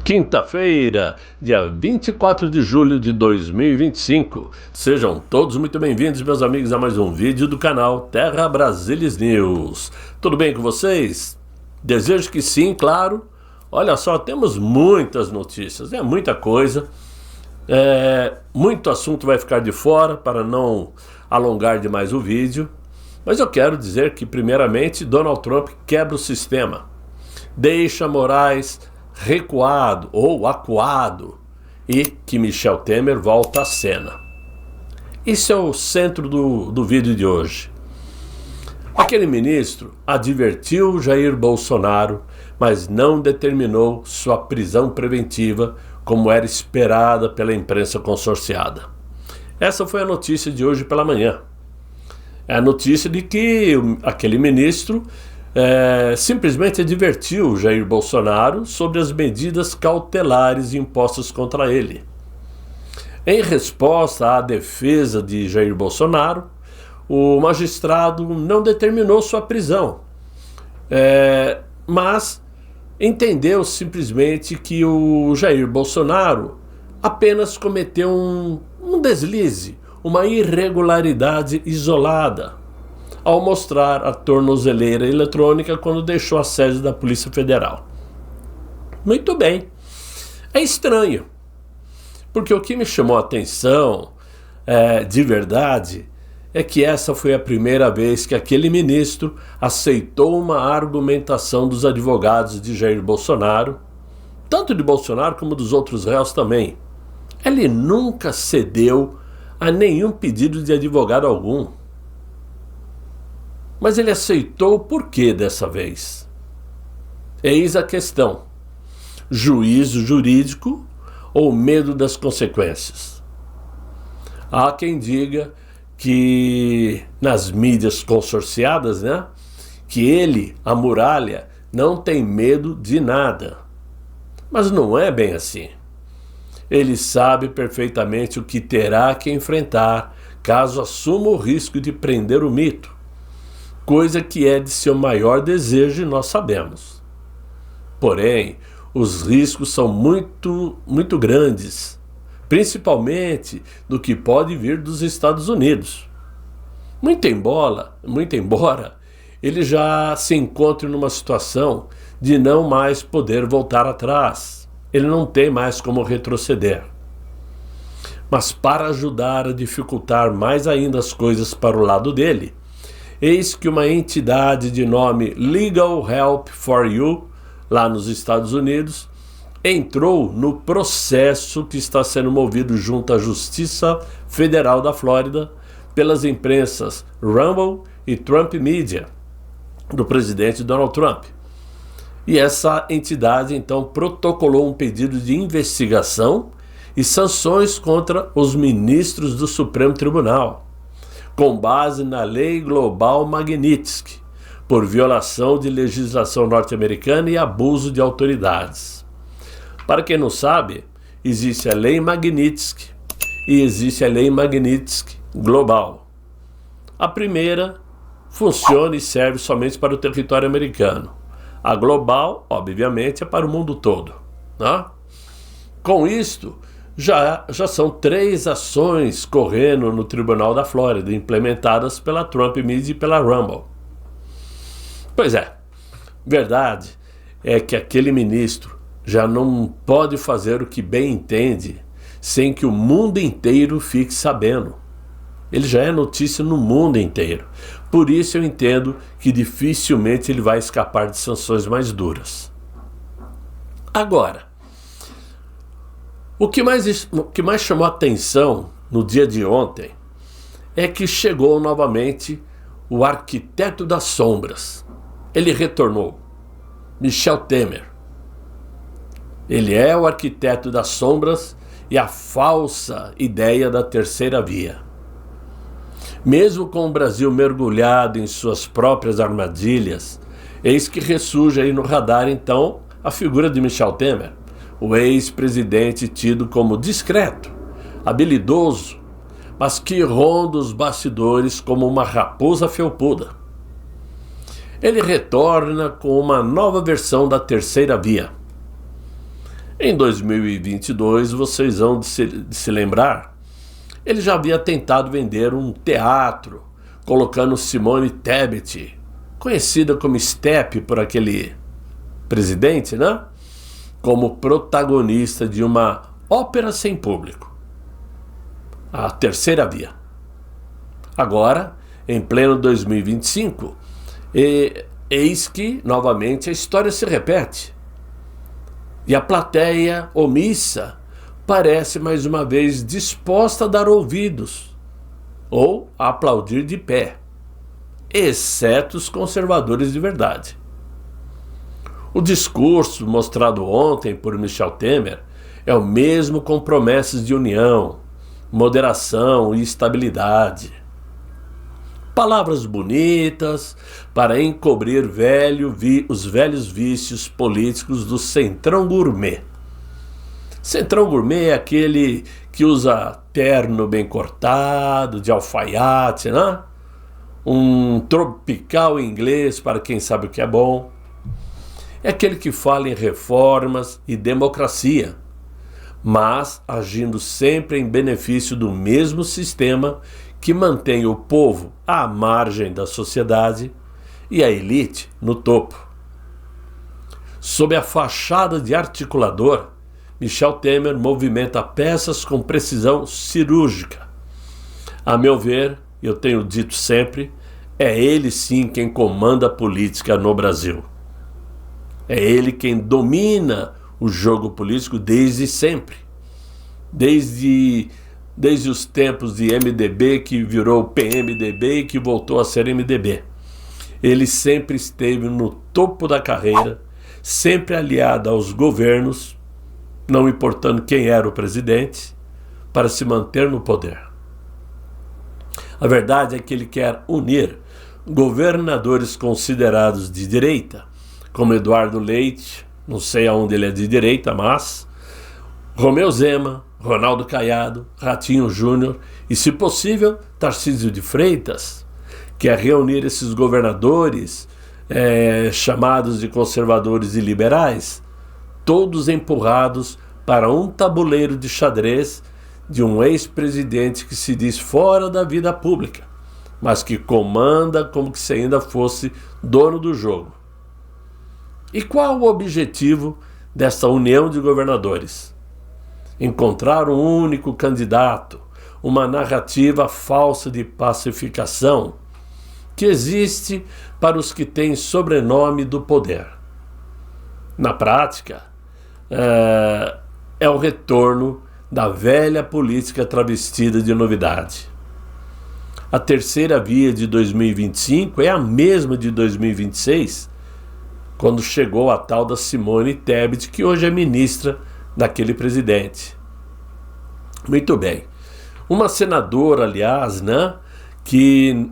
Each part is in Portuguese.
Quinta-feira, dia 24 de julho de 2025. Sejam todos muito bem-vindos, meus amigos, a mais um vídeo do canal Terra Brasilis News. Tudo bem com vocês? Desejo que sim, claro. Olha só, temos muitas notícias, muita coisa. Muito assunto vai ficar de fora para não alongar demais o vídeo. Mas eu quero dizer que, primeiramente, Donald Trump quebra o sistema. Deixa Moraes recuado ou acuado e que Michel Temer volta à cena. Isso é o centro do vídeo de hoje. Aquele ministro advertiu Jair Bolsonaro, mas não determinou sua prisão preventiva como era esperada pela imprensa consorciada. Essa foi a notícia de hoje pela manhã. É a notícia de que aquele ministro simplesmente advertiu Jair Bolsonaro sobre as medidas cautelares impostas contra ele. Em resposta à defesa de Jair Bolsonaro, o magistrado não determinou sua prisão, mas entendeu simplesmente que o Jair Bolsonaro apenas cometeu um deslize, uma irregularidade isolada, ao mostrar a tornozeleira eletrônica quando deixou a sede da Polícia Federal. Muito bem. É estranho, porque o que me chamou a atenção, de verdade, é que essa foi a primeira vez que aquele ministro aceitou uma argumentação dos advogados de Jair Bolsonaro, tanto de Bolsonaro como dos outros réus também. Ele nunca cedeu a nenhum pedido de advogado algum. Mas ele aceitou por quê dessa vez? Eis a questão: juízo jurídico ou medo das consequências? Há quem diga que nas mídias consorciadas, que ele, a muralha, não tem medo de nada. Mas não é bem assim. Ele sabe perfeitamente o que terá que enfrentar caso assuma o risco de prender o mito. Coisa que é de seu maior desejo e nós sabemos. Porém, os riscos são muito, muito grandes, principalmente do que pode vir dos Estados Unidos. Muito embora ele já se encontre numa situação de não mais poder voltar atrás. Ele não tem mais como retroceder. Mas para ajudar a dificultar mais ainda as coisas para o lado dele, eis que uma entidade de nome Legal Help for You, lá nos Estados Unidos, entrou no processo que está sendo movido junto à Justiça Federal da Flórida pelas imprensas Rumble e Trump Media, do presidente Donald Trump. E essa entidade, então, protocolou um pedido de investigação e sanções contra os ministros do Supremo Tribunal, com base na Lei Global Magnitsky, por violação de legislação norte-americana e abuso de autoridades. Para quem não sabe, existe a Lei Magnitsky e existe a Lei Magnitsky Global. A primeira funciona e serve somente para o território americano. A global, obviamente, é para o mundo todo. Com isto, já são 3 ações correndo no Tribunal da Flórida, implementadas pela Trump Media e pela Rumble. Pois é, verdade é que aquele ministro já não pode fazer o que bem entende sem que o mundo inteiro fique sabendo. Ele já é notícia no mundo inteiro. Por isso eu entendo que dificilmente ele vai escapar de sanções mais duras. Agora, o que mais chamou a atenção no dia de ontem é que chegou novamente o arquiteto das sombras. Ele retornou, Michel Temer. Ele é o arquiteto das sombras e a falsa ideia da terceira via. Mesmo com o Brasil mergulhado em suas próprias armadilhas, eis que ressurge aí no radar, então, a figura de Michel Temer, o ex-presidente tido como discreto, habilidoso, mas que ronda os bastidores como uma raposa felpuda. Ele retorna com uma nova versão da terceira via. Em 2022, vocês vão de se lembrar, ele já havia tentado vender um teatro, colocando Simone Tebet, conhecida como Step por aquele presidente, né? Como protagonista de uma ópera sem público. A terceira via. Agora, em pleno 2025, eis que, novamente, a história se repete. E a plateia omissa parece mais uma vez disposta a dar ouvidos ou a aplaudir de pé, exceto os conservadores de verdade. O discurso mostrado ontem por Michel Temer é o mesmo com promessas de união, moderação e estabilidade. Palavras bonitas para encobrir os velhos vícios políticos do Centrão Gourmet. Centrão Gourmet é aquele que usa terno bem cortado, de alfaiate, né? Um tropical inglês para quem sabe o que é bom. É aquele que fala em reformas e democracia, mas agindo sempre em benefício do mesmo sistema que mantém o povo à margem da sociedade e a elite no topo. Sob a fachada de articulador, Michel Temer movimenta peças com precisão cirúrgica. A meu ver, eu tenho dito sempre, é ele sim quem comanda a política no Brasil. É ele quem domina o jogo político desde sempre. Desde os tempos de MDB, que virou PMDB e que voltou a ser MDB. Ele sempre esteve no topo da carreira, sempre aliado aos governos, não importando quem era o presidente, para se manter no poder. A verdade é que ele quer unir governadores considerados de direita, como Eduardo Leite, não sei aonde ele é de direita, mas Romeu Zema, Ronaldo Caiado, Ratinho Júnior e, se possível, Tarcísio de Freitas, quer reunir esses governadores chamados de conservadores e liberais, todos empurrados para um tabuleiro de xadrez de um ex-presidente que se diz fora da vida pública, mas que comanda como que se ainda fosse dono do jogo. E qual o objetivo dessa união de governadores? Encontrar um único candidato, uma narrativa falsa de pacificação que existe para os que têm sobrenome do poder. Na prática, é o retorno da velha política travestida de novidade. A terceira via de 2025 é a mesma de 2026, quando chegou a tal da Simone Tebet, que hoje é ministra daquele presidente. Muito bem. Uma senadora, aliás, né, que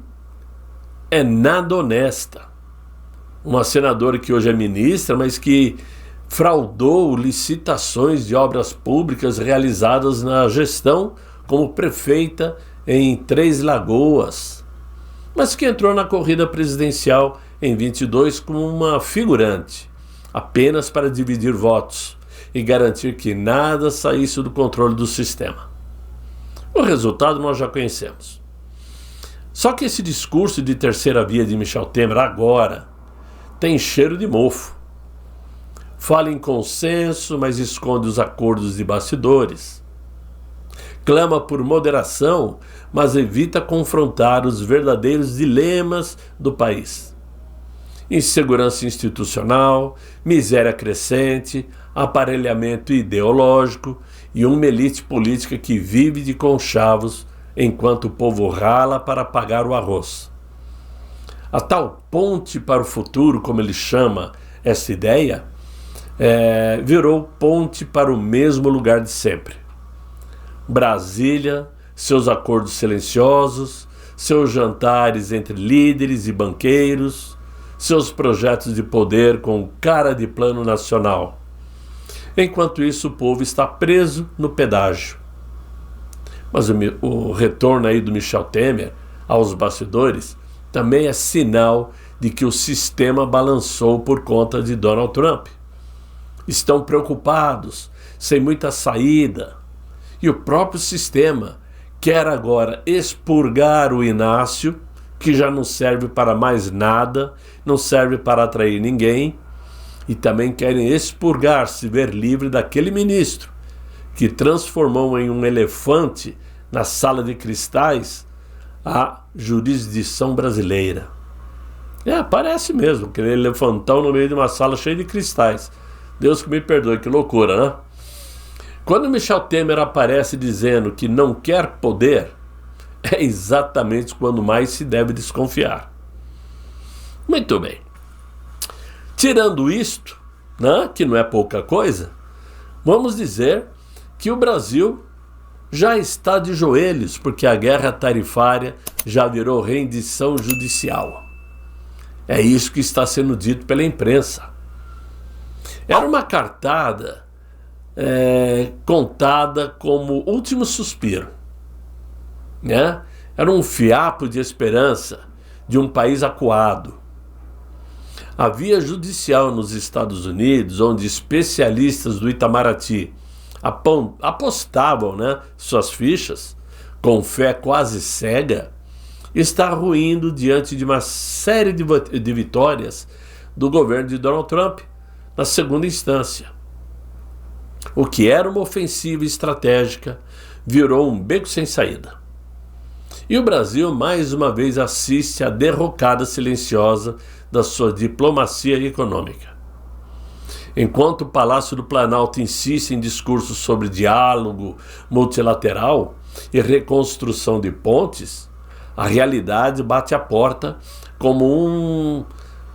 é nada honesta. Uma senadora que hoje é ministra, mas que fraudou licitações de obras públicas realizadas na gestão como prefeita em Três Lagoas, mas que entrou na corrida presidencial em 22 como uma figurante, apenas para dividir votos e garantir que nada saísse do controle do sistema. O resultado nós já conhecemos. Só que esse discurso de terceira via de Michel Temer agora tem cheiro de mofo. Fala em consenso, mas esconde os acordos de bastidores. Clama por moderação, mas evita confrontar os verdadeiros dilemas do país. Insegurança institucional, miséria crescente, aparelhamento ideológico e uma elite política que vive de conchavos enquanto o povo rala para pagar o arroz. A tal ponte para o futuro, como ele chama essa ideia, virou ponte para o mesmo lugar de sempre. Brasília, seus acordos silenciosos, seus jantares entre líderes e banqueiros, seus projetos de poder com cara de plano nacional. Enquanto isso, o povo está preso no pedágio. Mas o retorno aí do Michel Temer aos bastidores também é sinal de que o sistema balançou por conta de Donald Trump. estão preocupados, sem muita saída. E o próprio sistema quer agora expurgar o Inácio, que já não serve para mais nada, não serve para atrair ninguém, e também querem expurgar, se ver livre daquele ministro que transformou em um elefante na sala de cristais a jurisdição brasileira. Parece mesmo, aquele elefantão no meio de uma sala cheia de cristais. Deus que me perdoe, que loucura, né? Quando Michel Temer aparece dizendo que não quer poder, é exatamente quando mais se deve desconfiar. Muito bem. Tirando isto, né, que não é pouca coisa, vamos dizer que o Brasil já está de joelhos, porque a guerra tarifária já virou rendição judicial. É isso que está sendo dito pela imprensa. Era uma cartada contada como último suspiro, né? Era um fiapo de esperança de um país acuado. A via judicial nos Estados Unidos, onde especialistas do Itamaraty apostavam, né, suas fichas, com fé quase cega, está ruindo diante de uma série de vitórias do governo de Donald Trump na segunda instância. O que era uma ofensiva estratégica virou um beco sem saída. E o Brasil mais uma vez assiste à derrocada silenciosa da sua diplomacia econômica. Enquanto o Palácio do Planalto insiste em discursos sobre diálogo multilateral e reconstrução de pontes, a realidade bate à porta como um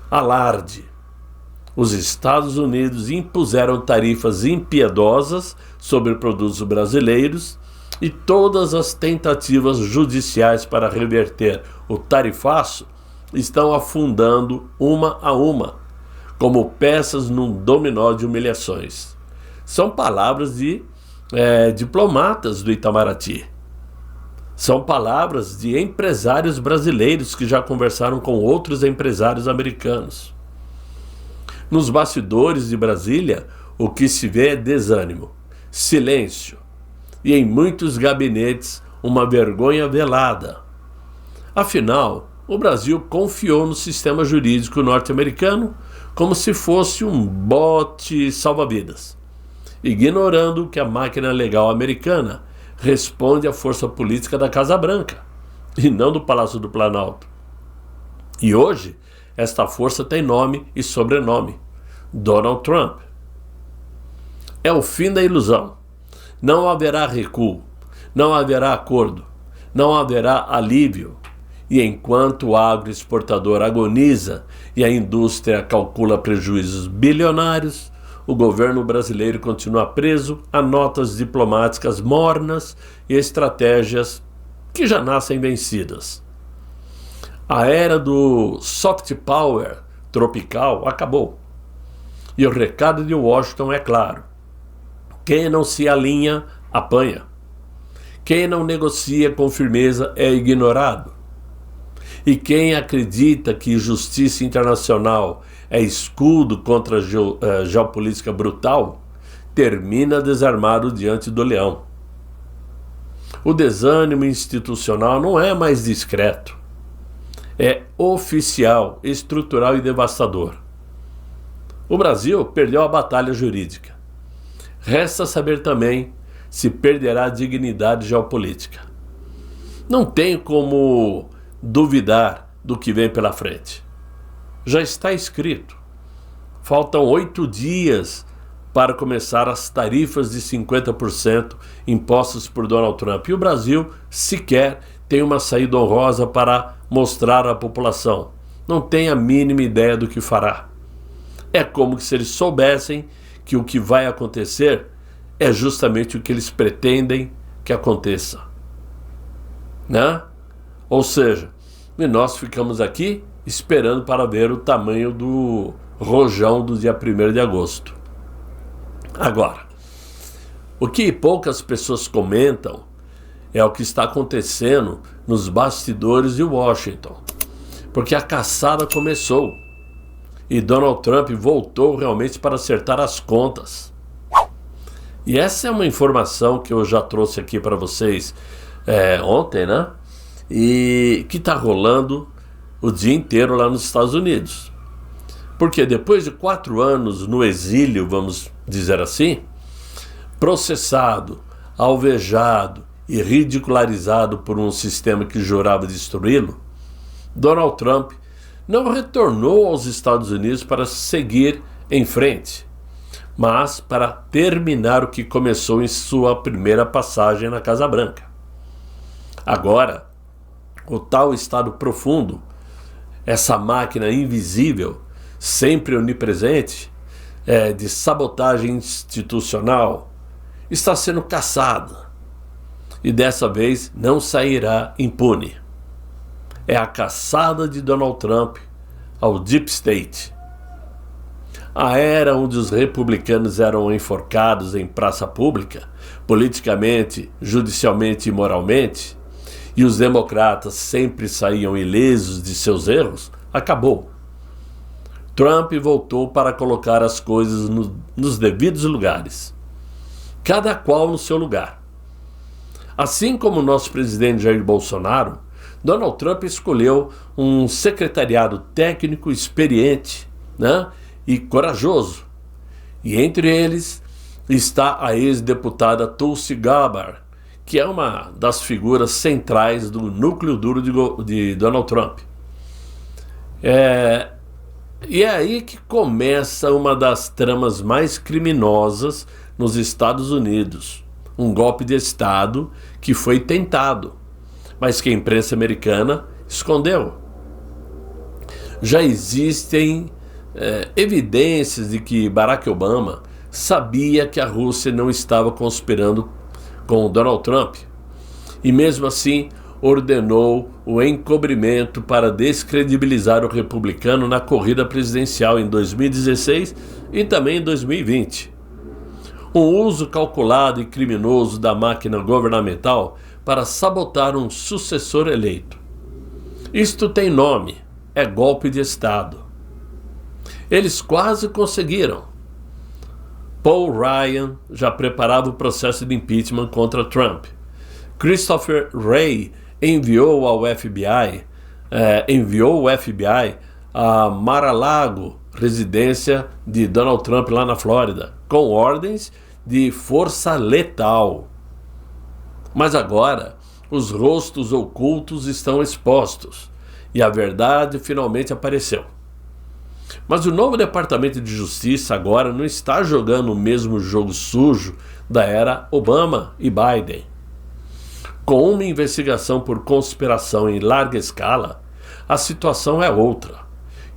alarde. Os Estados Unidos impuseram tarifas impiedosas sobre produtos brasileiros e todas as tentativas judiciais para reverter o tarifaço estão afundando uma a uma, como peças num dominó de humilhações. São palavras de diplomatas do Itamaraty. São palavras de empresários brasileiros que já conversaram com outros empresários americanos. Nos bastidores de Brasília, o que se vê é desânimo, silêncio e, em muitos gabinetes, uma vergonha velada. Afinal, o Brasil confiou no sistema jurídico norte-americano como se fosse um bote salva-vidas, ignorando que a máquina legal americana responde à força política da Casa Branca e não do Palácio do Planalto. E hoje, esta força tem nome e sobrenome: Donald Trump. É o fim da ilusão. Não haverá recuo, não haverá acordo, não haverá alívio. E enquanto o agroexportador agoniza e a indústria calcula prejuízos bilionários, o governo brasileiro continua preso a notas diplomáticas mornas e estratégias que já nascem vencidas. A era do soft power tropical acabou. E o recado de Washington é claro: quem não se alinha, apanha. Quem não negocia com firmeza é ignorado. E quem acredita que justiça internacional é escudo contra a geopolítica brutal, termina desarmado diante do leão. O desânimo institucional não é mais discreto. É oficial, estrutural e devastador. O Brasil perdeu a batalha jurídica. Resta saber também se perderá a dignidade geopolítica. Não tem como duvidar do que vem pela frente. Já está escrito. Faltam 8 dias para começar as tarifas de 50% impostas por Donald Trump. E o Brasil sequer tem uma saída honrosa para mostrar à população. Não tem a mínima ideia do que fará. É como se eles soubessem que o que vai acontecer é justamente o que eles pretendem que aconteça. Né? Ou seja, nós ficamos aqui esperando para ver o tamanho do rojão do dia 1º de agosto. Agora, o que poucas pessoas comentam é o que está acontecendo nos bastidores de Washington, porque a caçada começou. e Donald Trump voltou realmente para acertar as contas. E essa é uma informação que eu já trouxe aqui para vocês ontem, né? E que está rolando o dia inteiro lá nos Estados Unidos. Porque depois de 4 anos no exílio, vamos dizer assim, processado, alvejado e ridicularizado por um sistema que jurava destruí-lo, Donald Trump não retornou aos Estados Unidos para seguir em frente, mas para terminar o que começou em sua primeira passagem na Casa Branca. Agora, o tal estado profundo, essa máquina invisível, sempre onipresente, de sabotagem institucional, está sendo caçada e dessa vez não sairá impune. É a caçada de Donald Trump ao Deep State. A era onde os republicanos eram enforcados em praça pública, politicamente, judicialmente e moralmente, e os democratas sempre saíam ilesos de seus erros, acabou. Trump voltou para colocar as coisas nos devidos lugares, cada qual no seu lugar. Assim como o nosso presidente Jair Bolsonaro, Donald Trump escolheu um secretariado técnico experiente, né, e corajoso. E entre eles está a ex-deputada Tulsi Gabbard, que é uma das figuras centrais do núcleo duro de Donald Trump. E é aí que começa uma das tramas mais criminosas nos Estados Unidos. Um golpe de Estado que foi tentado, mas que a imprensa americana escondeu. Já existem evidências de que Barack Obama sabia que a Rússia não estava conspirando com Donald Trump e mesmo assim ordenou o encobrimento para descredibilizar o republicano na corrida presidencial em 2016 e também em 2020. Um uso calculado e criminoso da máquina governamental para sabotar um sucessor eleito. Isto tem nome, é golpe de Estado. Eles quase conseguiram. Paul Ryan já preparava o processo de impeachment contra Trump. Christopher Wray enviou o FBI a Mar-a-Lago, residência de Donald Trump lá na Flórida, com ordens de força letal. Mas agora, os rostos ocultos estão expostos e a verdade finalmente apareceu. Mas o novo Departamento de Justiça agora não está jogando o mesmo jogo sujo da era Obama e Biden. Com uma investigação por conspiração em larga escala, a situação é outra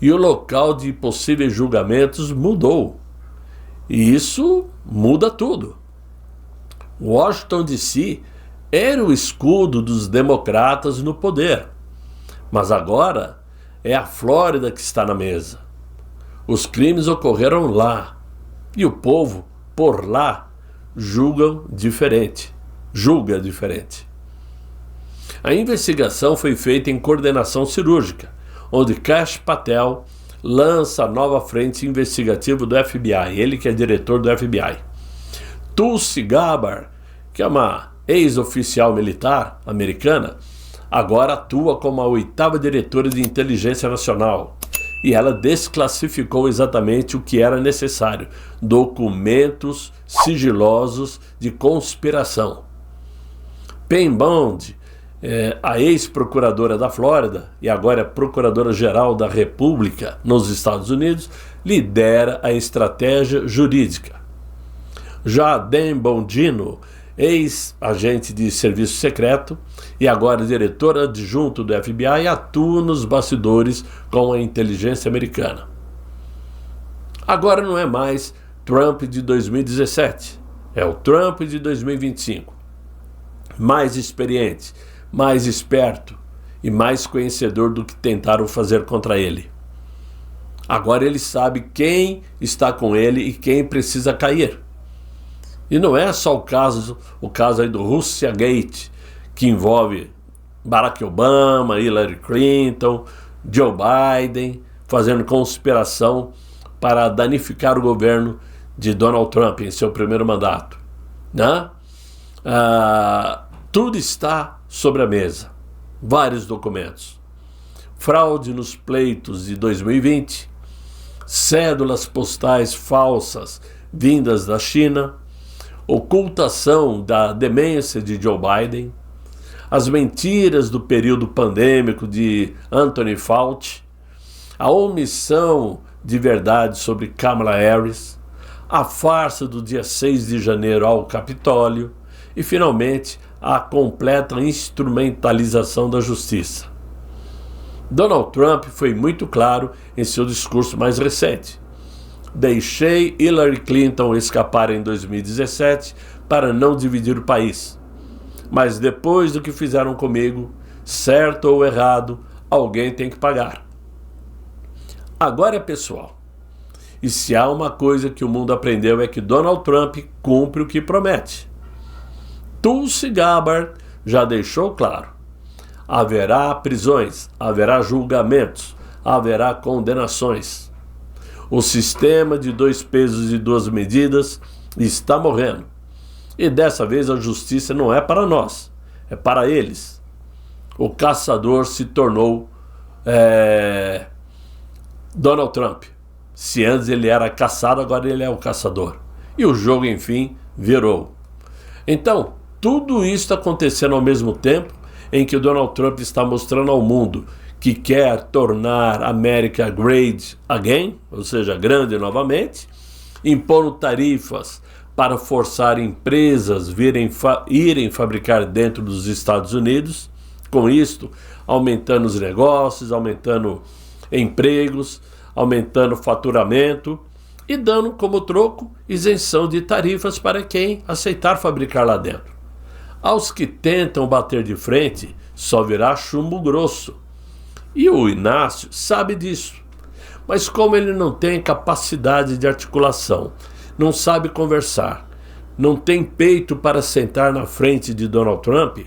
e o local de possíveis julgamentos mudou. E isso muda tudo. Washington DC era o escudo dos democratas no poder, mas agora é a Flórida que está na mesa. Os crimes ocorreram lá e o povo, por lá, julga diferente. A investigação foi feita em coordenação cirúrgica, onde Kash Patel lança a nova frente investigativa do FBI, ele que é diretor do FBI. Tulsi Gabbard, que é uma ex-oficial militar americana, agora atua como a 8ª diretora de inteligência nacional. E ela desclassificou exatamente o que era necessário: documentos sigilosos de conspiração. Pam Bondi, a ex-procuradora da Flórida e agora é procuradora-geral da República nos Estados Unidos, lidera a estratégia jurídica. Já Dan Bongino, ex-agente de serviço secreto e agora diretor adjunto do FBI, atua nos bastidores com a inteligência americana. Agora não é mais Trump de 2017, é o Trump de 2025. Mais experiente, mais esperto e mais conhecedor do que tentaram fazer contra ele. Agora ele sabe quem está com ele e quem precisa cair. E não é só o caso aí do Russiagate, que envolve Barack Obama, Hillary Clinton, Joe Biden, fazendo conspiração para danificar o governo de Donald Trump em seu primeiro mandato, né? Tudo está sobre a mesa, vários documentos. Fraude nos pleitos de 2020, cédulas postais falsas vindas da China, ocultação da demência de Joe Biden, as mentiras do período pandêmico de Anthony Fauci, a omissão de verdade sobre Kamala Harris, a farsa do dia 6 de janeiro ao Capitólio e, finalmente, a completa instrumentalização da justiça. Donald Trump foi muito claro em seu discurso mais recente. Deixei Hillary Clinton escapar em 2017 para não dividir o país. Mas depois do que fizeram comigo, certo ou errado, alguém tem que pagar. Agora é pessoal. E se há uma coisa que o mundo aprendeu é que Donald Trump cumpre o que promete. Tulsi Gabbard já deixou claro. Haverá prisões, haverá julgamentos, haverá condenações. O sistema de 2 pesos e 2 medidas está morrendo. E dessa vez a justiça não é para nós, é para eles. O caçador se tornou Donald Trump. Se antes ele era caçado, agora ele é o caçador. E o jogo, enfim, virou. Então, tudo isso está acontecendo ao mesmo tempo em que o Donald Trump está mostrando ao mundo que quer tornar a América great again, ou seja, grande novamente, impondo tarifas para forçar empresas irem fabricar dentro dos Estados Unidos, com isto aumentando os negócios, aumentando empregos, aumentando faturamento e dando como troco isenção de tarifas para quem aceitar fabricar lá dentro. Aos que tentam bater de frente, só virá chumbo grosso. E o Inácio sabe disso. Mas como ele não tem capacidade de articulação, não sabe conversar, não tem peito para sentar na frente de Donald Trump,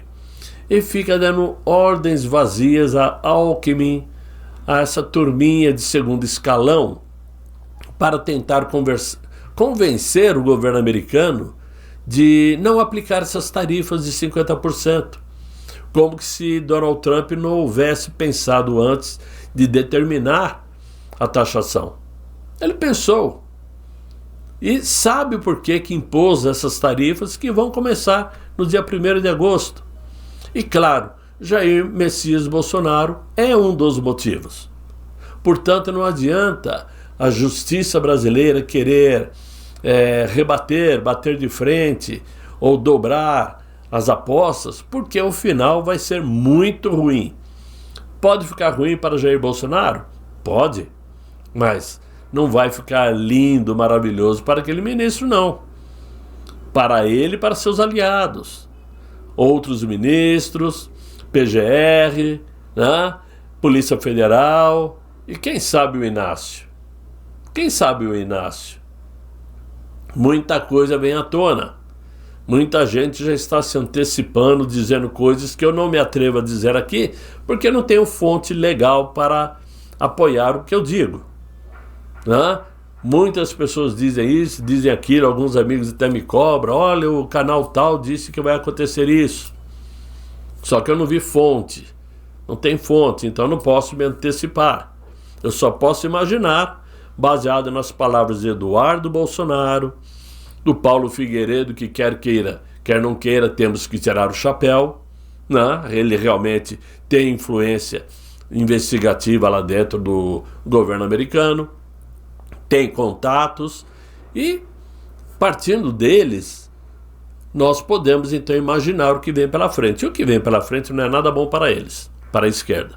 e fica dando ordens vazias a Alckmin, a essa turminha de segundo escalão, para tentar convencer o governo americano de não aplicar essas tarifas de 50%, como se Donald Trump não houvesse pensado antes de determinar a taxação. Ele pensou e sabe por que impôs essas tarifas que vão começar no dia 1º de agosto. E claro, Jair Messias Bolsonaro é um dos motivos. Portanto, não adianta a justiça brasileira querer bater de frente ou dobrar as apostas, porque o final vai ser muito ruim. Pode ficar ruim para Jair Bolsonaro? Pode, mas não vai ficar lindo, maravilhoso para aquele ministro, não. Para ele e para seus aliados. Outros ministros, PGR, né? Polícia Federal e quem sabe o Inácio. Quem sabe o Inácio? Muita coisa vem à tona. Muita gente já está se antecipando, dizendo coisas que eu não me atrevo a dizer aqui, porque não tenho fonte legal para apoiar o que eu digo. Né? Muitas pessoas dizem isso, dizem aquilo, alguns amigos até me cobram, olha, o canal tal disse que vai acontecer isso. Só que eu não vi fonte, não tem fonte, então não posso me antecipar. Eu só posso imaginar, baseado nas palavras de Eduardo Bolsonaro, do Paulo Figueiredo, que quer queira, quer não queira, temos que tirar o chapéu, né? Ele realmente tem influência investigativa lá dentro do governo americano, tem contatos e, partindo deles, nós podemos então imaginar o que vem pela frente. E o que vem pela frente não é nada bom para eles, para a esquerda.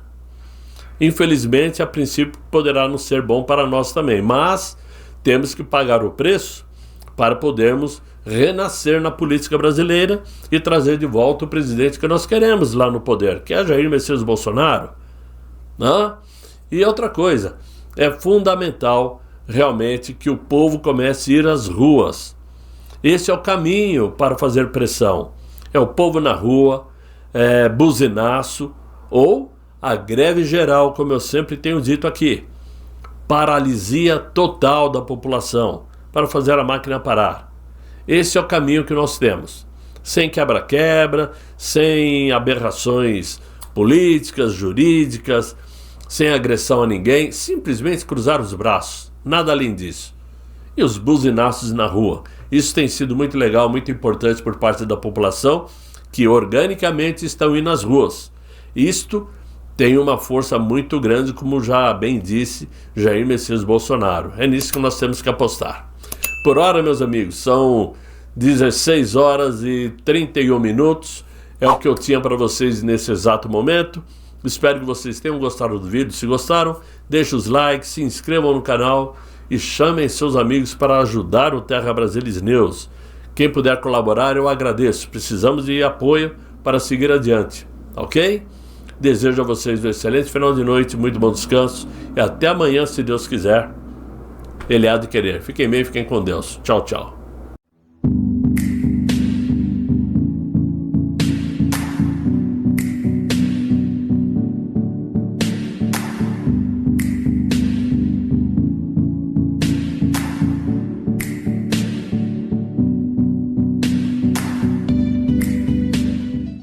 Infelizmente, a princípio, poderá não ser bom para nós também, mas temos que pagar o preço para podermos renascer na política brasileira e trazer de volta o presidente que nós queremos lá no poder, que é Jair Messias Bolsonaro. Né? E outra coisa, é fundamental realmente que o povo comece a ir às ruas. Esse é o caminho para fazer pressão. É o povo na rua, buzinaço ou a greve geral, como eu sempre tenho dito aqui. paralisia total da população para fazer a máquina parar. Esse é o caminho que nós temos. Sem quebra-quebra, sem aberrações políticas, jurídicas, sem agressão a ninguém, simplesmente cruzar os braços, nada além disso. E os buzinaços na rua. Isso tem sido muito legal, muito importante por parte da população, que organicamente estão indo às ruas. Isto tem uma força muito grande, como já bem disse Jair Messias Bolsonaro. É nisso que nós temos que apostar. Por hora, meus amigos, são 16 horas e 31 minutos. É o que eu tinha para vocês nesse exato momento. Espero que vocês tenham gostado do vídeo. Se gostaram, deixem os likes, se inscrevam no canal e chamem seus amigos para ajudar o Terra Brasilis News. Quem puder colaborar, eu agradeço. Precisamos de apoio para seguir adiante, ok? Desejo a vocês um excelente final de noite, muito bom descanso e até amanhã, se Deus quiser. Ele há de querer. Fiquem bem, fiquem com Deus. Tchau, tchau.